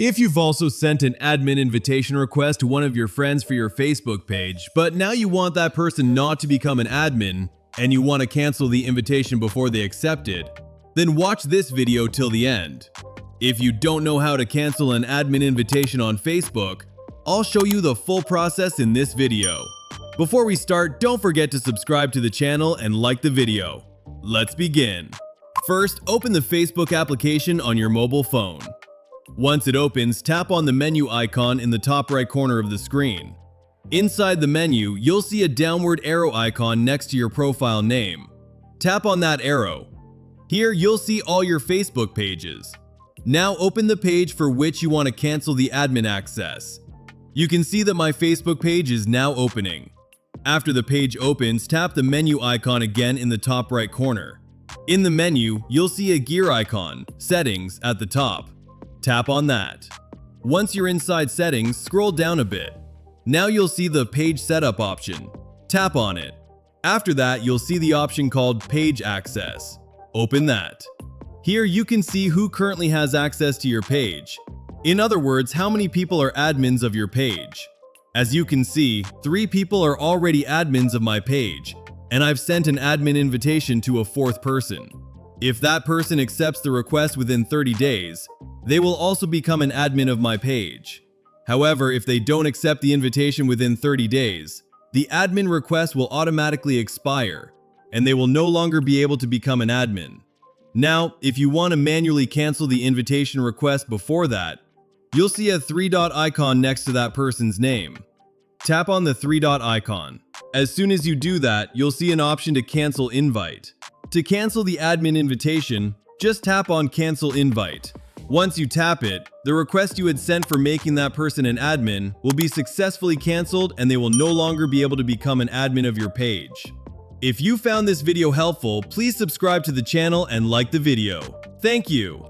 If you've also sent an admin invitation request to one of your friends for your Facebook page, but now you want that person not to become an admin, and you want to cancel the invitation before they accept it, then watch this video till the end. If you don't know how to cancel an admin invitation on Facebook, I'll show you the full process in this video. Before we start, don't forget to subscribe to the channel and like the video. Let's begin. First, open the Facebook application on your mobile phone. Once it opens, tap on the menu icon in the top right corner of the screen. Inside the menu, you'll see a downward arrow icon next to your profile name. Tap on that arrow. Here, you'll see all your Facebook pages. Now open the page for which you want to cancel the admin access. You can see that my Facebook page is now opening. After the page opens, tap the menu icon again in the top right corner. In the menu, you'll see a gear icon, Settings, at the top. Tap on that. Once you're inside Settings, scroll down a bit. Now you'll see the Page Setup option. Tap on it. After that, you'll see the option called Page Access. Open that. Here you can see who currently has access to your page. In other words, how many people are admins of your page. As you can see, 3 people are already admins of my page, and I've sent an admin invitation to a 4th person. If that person accepts the request within 30 days, they will also become an admin of my page. However, if they don't accept the invitation within 30 days, the admin request will automatically expire, and they will no longer be able to become an admin. Now, if you want to manually cancel the invitation request before that, you'll see a 3-dot icon next to that person's name. Tap on the 3-dot icon. As soon as you do that, you'll see an option to cancel invite. To cancel the admin invitation, just tap on Cancel Invite. Once you tap it, the request you had sent for making that person an admin will be successfully canceled, and they will no longer be able to become an admin of your page. If you found this video helpful, please subscribe to the channel and like the video. Thank you.